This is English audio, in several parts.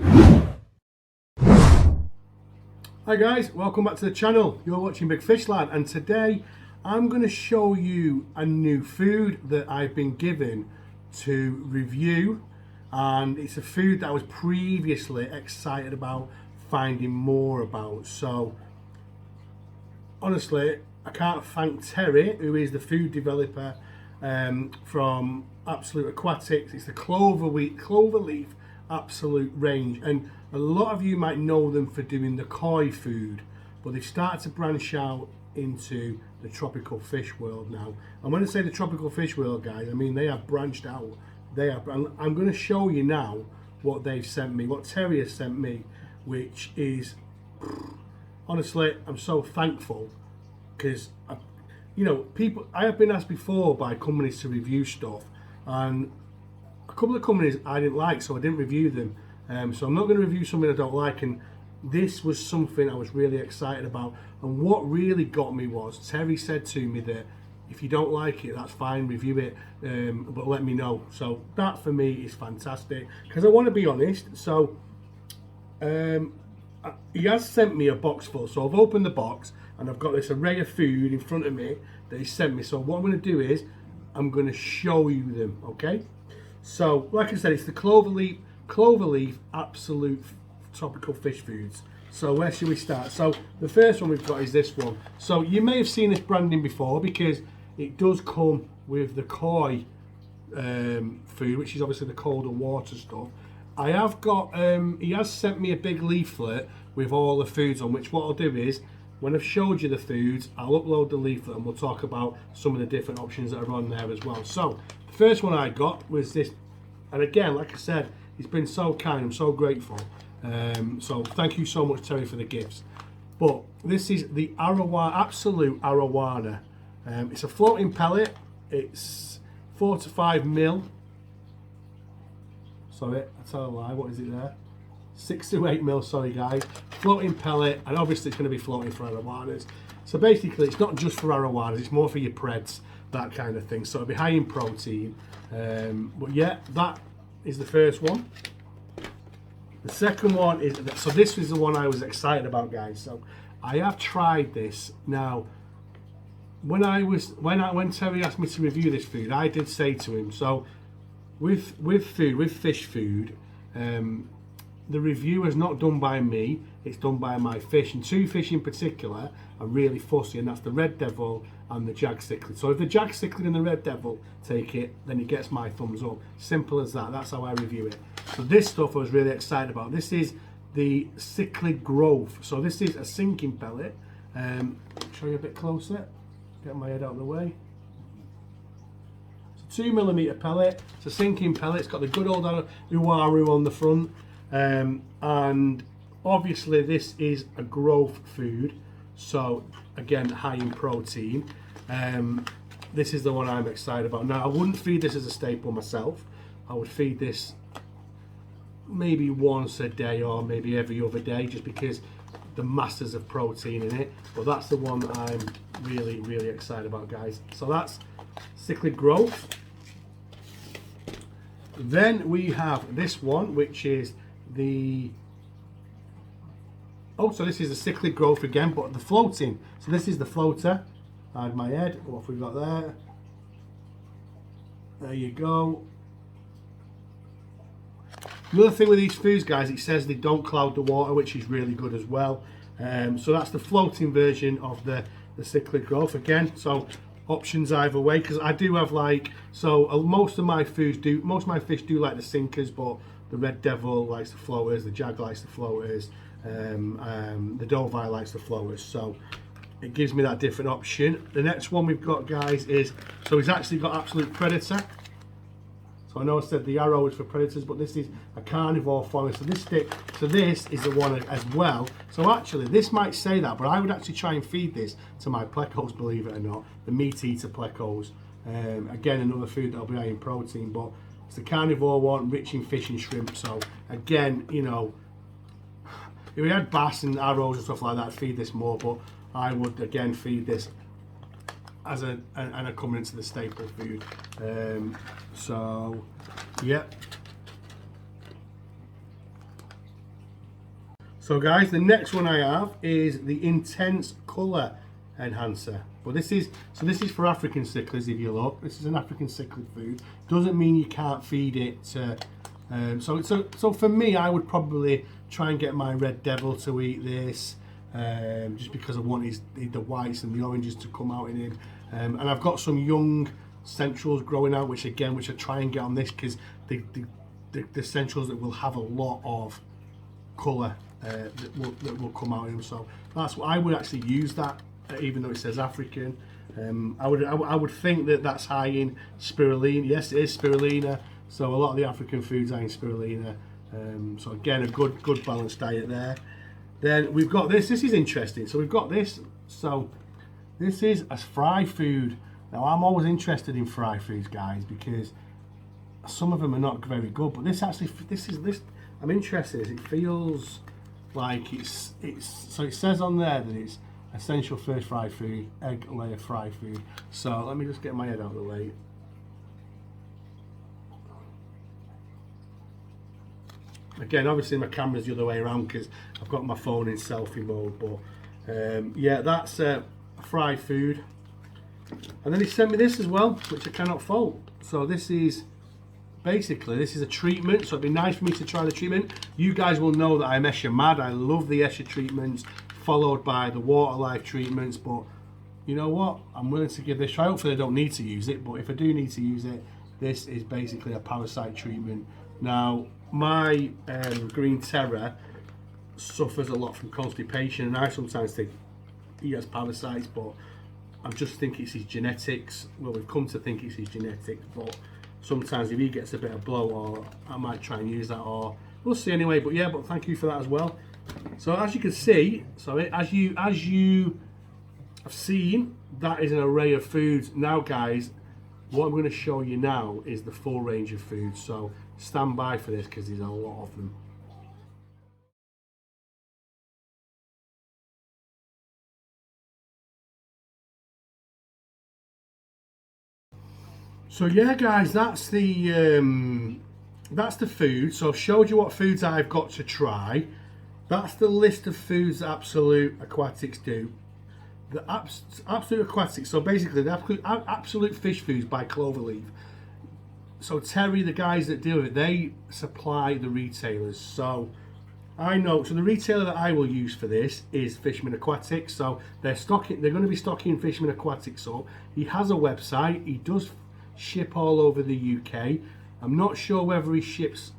Hi guys, welcome back to the channel. You're watching Big Fish Lad, and today I'm going to show you a new food that I've been given to review, and it's a food that I was previously excited about finding more about. So honestly, I can't thank Terry, who is the food developer from Absolute Aquatics. It's the clover leaf absolute range, and a lot of you might know them for doing the koi food, but they've started to branch out into the tropical fish world now. And when I say the tropical fish world, guys, I mean they have branched out. I'm going to show you now what they've sent me, what Terry has sent me, which is, honestly, I'm so thankful, because I have been asked before by companies to review stuff, and a couple of companies I didn't like, so I didn't review them. So I'm not going to review something I don't like, and this was something I was really excited about. And what really got me was Terry said to me that if you don't like it, that's fine, review it, but let me know. So that for me is fantastic, because I want to be honest. So he has sent me a box full, so I've opened the box and I've got this array of food in front of me that he sent me. So what I'm going to do is I'm going to show you them, okay? So like I said, it's the clover leaf absolute tropical fish foods. So where should we start? So the first one we've got is this one. So you may have seen this branding before, because it does come with the koi food, which is obviously the colder water stuff. I have got, he has sent me a big leaflet with all the foods on, which what I'll do is, when I've showed you the foods, I'll upload the leaflet and we'll talk about some of the different options that are on there as well. So the first one I got was this, and again, like I said, he's been so kind, I'm so grateful. So thank you so much, Terry, for the gifts. But this is the absolute arowana. It's a floating pellet. It's 4 to 5 mil. Sorry, I tell a lie. What is it there? 6 to 8 mil. Sorry, guys. Floating pellet, and obviously it's going to be floating for arowanas. So basically, it's not just for arowanas. It's more for your preds, that kind of thing. So it'll be high in protein. But yeah, that is the first one. The second one is, so this was the one I was excited about, guys. So I have tried this now. When Terry asked me to review this food, I did say to him, so with fish food, the review is not done by me, it's done by my fish, and two fish in particular are really fussy, and that's the red devil and the jag cichlid. So if the jag cichlid and the red devil take it, then it gets my thumbs up. Simple as that. That's how I review it. So this stuff I was really excited about. This is the cichlid growth. So this is a sinking pellet. Show you a bit closer. Get my head out of the way. It's a 2mm pellet. It's a sinking pellet. It's got the good old uaru on the front. And obviously this is a growth food, so again high in protein. This is the one I'm excited about. Now I wouldn't feed this as a staple myself. I would feed this maybe once a day or maybe every other day, just because the masses of protein in it. But that's the one that I'm really excited about, guys. So that's cichlid growth. Then we have this one, which is the, so this is the cichlid growth again, but the floating. So this is the floater. I had my head. What have we got there? There you go. Another thing with these foods, guys, it says they don't cloud the water, which is really good as well. So that's the floating version of the cichlid growth again. So options either way, because I do have most of my fish do like the sinkers, but the red devil likes the floaters, the jag likes the floaters, the doveye likes the floaters. So it gives me that different option. The next one we've got, guys, is, so he's actually got absolute predator. So I know I said the arrow is for predators, but this is a carnivore form. So this is the one as well. So actually, this might say that, but I would actually try and feed this to my plecos, believe it or not, the meat eater plecos. Again, another food that'll be high in protein, but it's the carnivore one, rich in fish and shrimp. So again, you know, if we had bass and arrows and stuff like that, I'd feed this more, but I would again feed this as a coming into the staple food. So yeah, So guys, the next one I have is the Intense Colour Enhancer. But this is for African cichlids. If you look, this is an African cichlid food. Doesn't mean you can't feed it. So for me, I would probably try and get my red devil to eat this, just because I want the whites and the oranges to come out in him. And I've got some young centrals growing out, which I try and get on this, because the centrals that will have a lot of colour that will come out in them. So that's what I would actually use that, even though it says African. I would think that that's high in spirulina. Yes, it is spirulina. So a lot of the African foods are in spirulina. So again, a good balanced diet there. Then we've got this. This is interesting. So we've got this. So this is a fry food. Now I'm always interested in fry foods, guys, because some of them are not very good. But this I'm interested. It feels like it's. So it says on there that it's essential first fry food, egg layer fry food. So let me just get my head out of the way. Again, obviously my camera's the other way around because I've got my phone in selfie mode, but yeah, that's fried food. And then he sent me this as well, which I cannot fault. So this is basically, this is a treatment, so it'd be nice for me to try the treatment. You guys will know that I'm Escher mad. I love the Escher treatments, followed by the Water Life treatments, but you know what? I'm willing to give this a try. Hopefully I don't need to use it, but if I do need to use it, this is basically a parasite treatment. Now, my green terror suffers a lot from constipation, and I sometimes think he has parasites, but I just think it's his genetics. Well, we've come to think it's his genetics, but sometimes if he gets a bit of blow, or I might try and use that, or we'll see anyway. But yeah, but thank you for that as well. So as you can see, as you have seen, that is an array of foods. Now guys, what I'm going to show you now is the full range of foods, so stand by for this because there's a lot of them. So yeah guys, that's the food. So I've showed you what foods I've got to try. That's the list of foods that Absolute Aquatics do. The Absolute Aquatics, so basically the Absolute Fish Foods by Cloverleaf. So Terry, the guys that do it, they supply the retailers. So I know, so the retailer that I will use for this is Fishman Aquatics. So they're going to be stocking Fishman Aquatics up. He has a website. He does ship all over the UK. I'm not sure whether he ships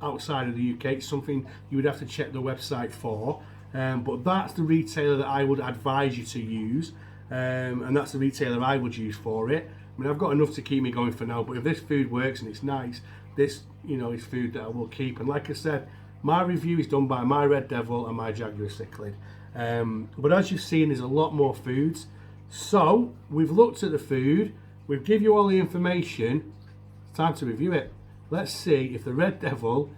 outside of the UK. It's something you would have to check the website for. But that's the retailer that I would advise you to use, and that's the retailer I would use for it. I mean, I've got enough to keep me going for now, but if this food works and it's nice, this, you know, is food that I will keep. And like I said, my review is done by my Red Devil and my Jaguar Cichlid. But as you've seen, there's a lot more foods. So we've looked at the food, we've given you all the information. It's time to review it. Let's see if the Red Devil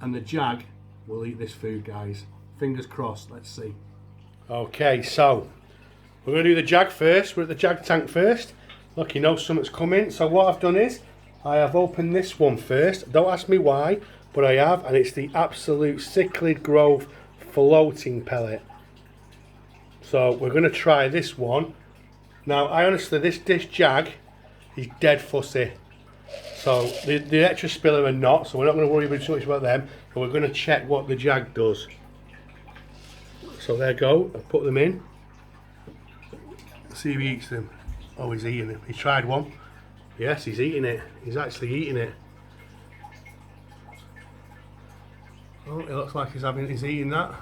and the Jag will eat this food, guys. Fingers crossed, let's see. Okay, so we're going to do the Jag first. We're at the Jag tank first. Look, you know something's coming. So what I've done is, I have opened this one first. Don't ask me why, but I have. And it's the Absolute Cichlid Grove Floating Pellet. So we're going to try this one. Now, I honestly, this Jag is dead fussy. So the extra spiller are not, so we're not going to worry too much about them. But we're going to check what the Jag does. So there you go, I've put them in. Let's see if he eats them. Oh, he's eating them. He tried one. Yes, he's eating it. He's actually eating it. Oh, it looks like he's eating that.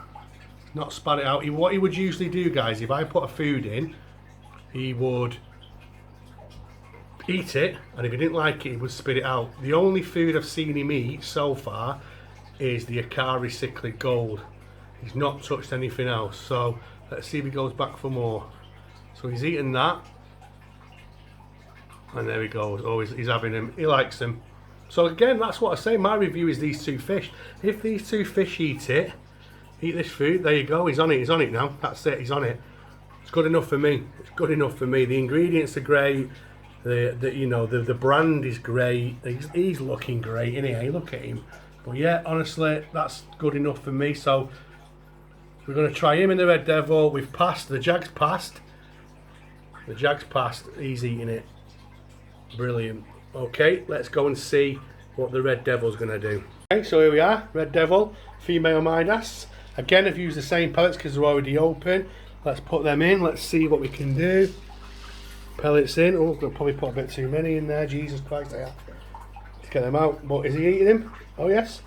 Not spat it out. What he would usually do, guys, if I put a food in, he would eat it, and if he didn't like it, he would spit it out. The only food I've seen him eat so far is the Akari Cichlid Gold. He's not touched anything else, so let's see if he goes back for more. So he's eating that, and there he goes. Oh, he's having them. He likes them. So again, that's what I say. My review is these two fish. If these two fish eat this food, there you go. He's on it. He's on it now. That's it. He's on it. It's good enough for me. It's good enough for me. The ingredients are great. The brand is great. He's looking great, isn't he? Look at him. But yeah, honestly, that's good enough for me. So we're going to try him in the Red Devil. We've passed. The Jag's passed. The Jag's passed. He's eating it. Brilliant. Okay, let's go and see what the Red Devil's going to do. Okay, so here we are. Red Devil, female Midas. Again, I've used the same pellets because they're already open. Let's put them in. Let's see what we can do. Pellets in. Oh, I'll probably put a bit too many in there. Jesus Christ, I have to get them out. But is he eating them? Oh yes.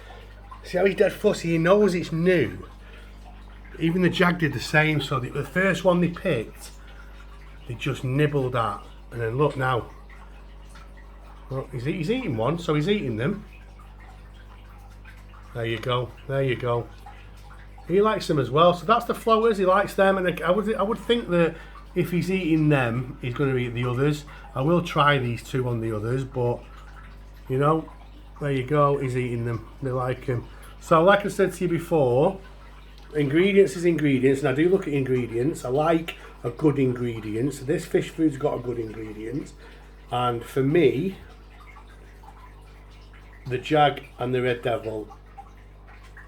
See how he's dead fussy. He knows it's new. Even the Jag did the same. So the first one they picked, they just nibbled at, and then look now. Well, he's eating one, so he's eating them. There you go. There you go. He likes them as well. So that's the floaters. He likes them, and I would think that if he's eating them, he's going to eat the others. I will try these two on the others, but you know, there you go. He's eating them. They like them. So, like I said to you before, ingredients is ingredients, and I do look at ingredients. I like a good ingredient. So this fish food's got a good ingredient, and for me, the Jag and the Red Devil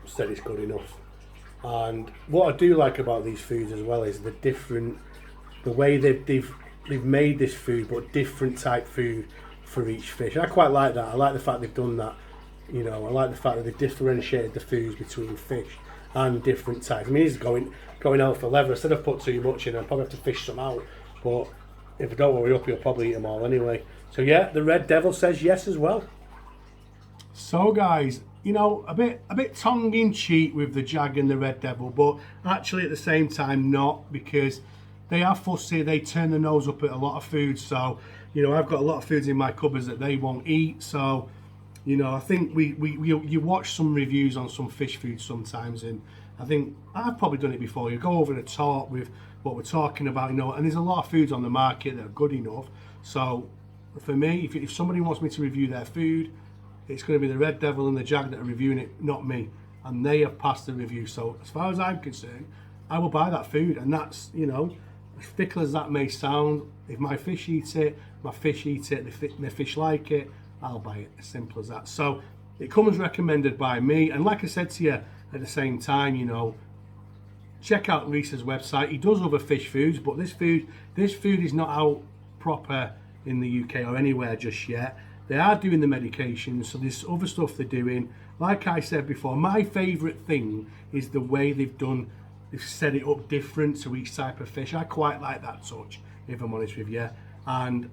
said it's good enough. And what I do like about these foods as well is the way they've made this food, but different type food for each fish. And I quite like that. I like the fact they've done that. You know, I like the fact that they've differentiated the foods between fish and different types. I mean, he's going out for leather. Instead of put too much in, I'll probably have to fish some out. But if I don't worry up, you'll probably eat them all anyway. So yeah, the Red Devil says yes as well. So guys, you know, a bit tongue-in-cheek with the Jag and the Red Devil, but actually at the same time not, because they are fussy. They turn their nose up at a lot of foods. So, you know, I've got a lot of foods in my cupboards that they won't eat. So, you know, I think you watch some reviews on some fish food sometimes, and I think I've probably done it before. You go over the top with what we're talking about, you know, and there's a lot of foods on the market that are good enough. So for me, if somebody wants me to review their food, it's going to be the Red Devil and the Jag that are reviewing it, not me. And they have passed the review. So as far as I'm concerned, I will buy that food. And that's, you know, as fickle as that may sound, if my fish eats it, my fish eats it, the fish like it, I'll buy it. As simple as that. So it comes recommended by me. And like I said to you at the same time, you know, check out Lisa's website. He does other fish foods, but this food is not out proper in the UK or anywhere just yet. They are doing the medications, so there's other stuff they're doing. Like I said before, my favourite thing is the way they've set it up different to each type of fish. I quite like that touch, if I'm honest with you. And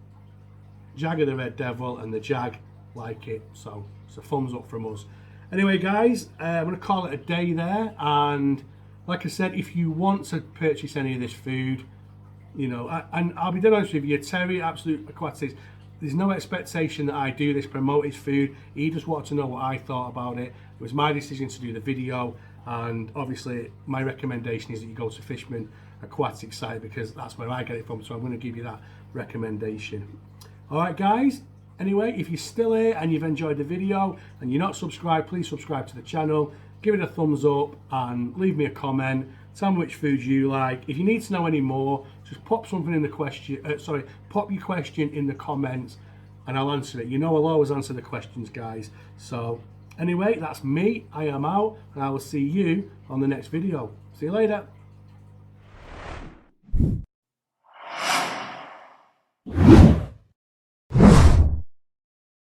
Jag of the Red Devil and the Jag like it, so it's a thumbs up from us. Anyway guys, I'm going to call it a day there, and like I said, if you want to purchase any of this food, you know, and I'll be dead honest with you, Terry, Absolute Aquatics, there's no expectation that I do this, promote his food. He just wanted to know what I thought about it. It was my decision to do the video, and obviously my recommendation is that you go to Fishman Aquatics site because that's where I get it from, so I'm going to give you that recommendation. Alright guys, anyway, if you're still here and you've enjoyed the video and you're not subscribed, please subscribe to the channel, give it a thumbs up and leave me a comment. Tell me which foods you like. If you need to know any more, just pop something in the question. Pop your question in the comments, and I'll answer it. You know, I'll always answer the questions, guys. So, anyway, that's me. I am out, and I will see you on the next video. See you later.